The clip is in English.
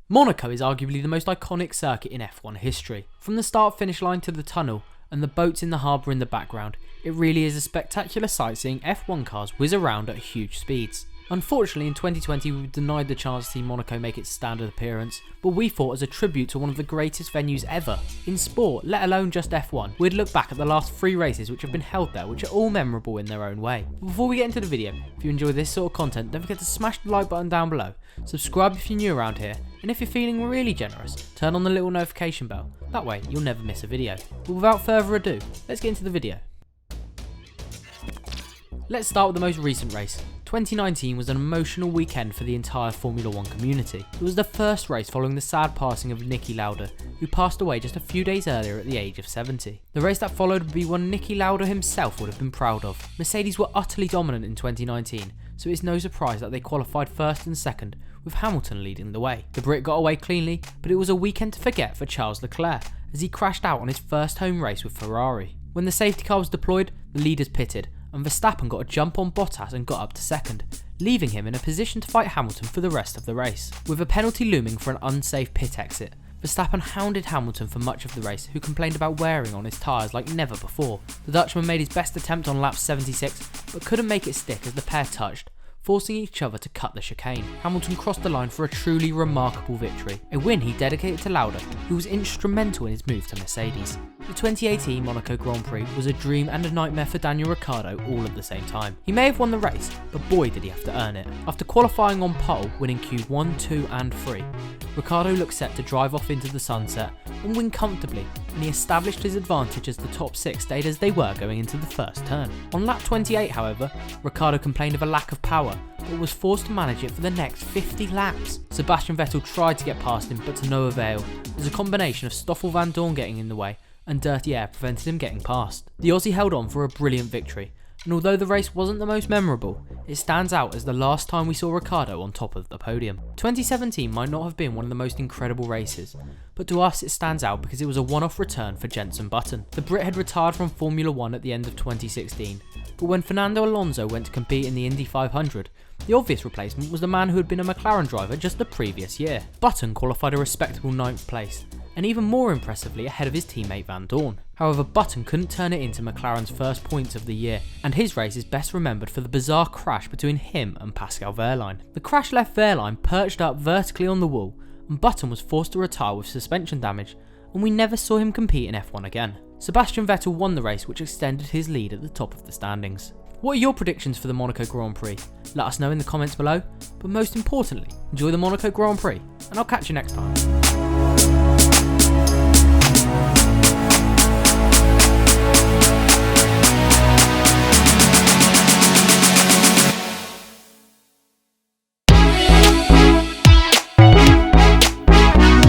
Monaco is arguably the most iconic circuit in F1 history. From the start-finish line to the tunnel and the boats in the harbour in the background, it really is a spectacular sight seeing F1 cars whiz around at huge speeds. Unfortunately in 2020 we were denied the chance to see Monaco make its standard appearance, but we thought as a tribute to one of the greatest venues ever, in sport, let alone just F1, we'd look back at the last 3 races which have been held there, which are all memorable in their own way. But before we get into the video, if you enjoy this sort of content, don't forget to smash the like button down below, subscribe if you're new around here, and if you're feeling really generous, turn on the little notification bell, that way you'll never miss a video. But without further ado, let's get into the video. Let's start with the most recent race. 2019 was an emotional weekend for the entire Formula 1 community. It was the first race following the sad passing of Niki Lauda, who passed away just a few days earlier at the age of 70. The race that followed would be one Niki Lauda himself would have been proud of. Mercedes were utterly dominant in 2019, so it's no surprise that they qualified first and second, with Hamilton leading the way. The Brit got away cleanly, but it was a weekend to forget for Charles Leclerc, as he crashed out on his first home race with Ferrari. When the safety car was deployed, the leaders pitted, and Verstappen got a jump on Bottas and got up to second, leaving him in a position to fight Hamilton for the rest of the race. With a penalty looming for an unsafe pit exit, Verstappen hounded Hamilton for much of the race, who complained about wearing on his tyres like never before. The Dutchman made his best attempt on lap 76, but couldn't make it stick as the pair touched, forcing each other to cut the chicane. Hamilton crossed the line for a truly remarkable victory, a win he dedicated to Lauda, who was instrumental in his move to Mercedes. The 2018 Monaco Grand Prix was a dream and a nightmare for Daniel Ricciardo all at the same time. He may have won the race, but boy did he have to earn it. After qualifying on pole, winning Q1, 2 and 3, Ricciardo looked set to drive off into the sunset and win comfortably, and he established his advantage as the top 6 stayed as they were going into the first turn. On lap 28 however, Ricciardo complained of a lack of power, but was forced to manage it for the next 50 laps. Sebastian Vettel tried to get past him, but to no avail, as a combination of Stoffel Van Dorn getting in the way and dirty air prevented him getting past. The Aussie held on for a brilliant victory, and although the race wasn't the most memorable, it stands out as the last time we saw Ricciardo on top of the podium. 2017 might not have been one of the most incredible races, but to us it stands out because it was a one-off return for Jenson Button. The Brit had retired from Formula 1 at the end of 2016, but when Fernando Alonso went to compete in the Indy 500, the obvious replacement was the man who had been a McLaren driver just the previous year. Button qualified a respectable 9th place, and even more impressively ahead of his teammate Van Dorn. However, Button couldn't turn it into McLaren's first points of the year, and his race is best remembered for the bizarre crash between him and Pascal Wehrlein. The crash left Wehrlein perched up vertically on the wall, and Button was forced to retire with suspension damage, and we never saw him compete in F1 again. Sebastian Vettel won the race, which extended his lead at the top of the standings. What are your predictions for the Monaco Grand Prix? Let us know in the comments below, but most importantly, enjoy the Monaco Grand Prix, and I'll catch you next time.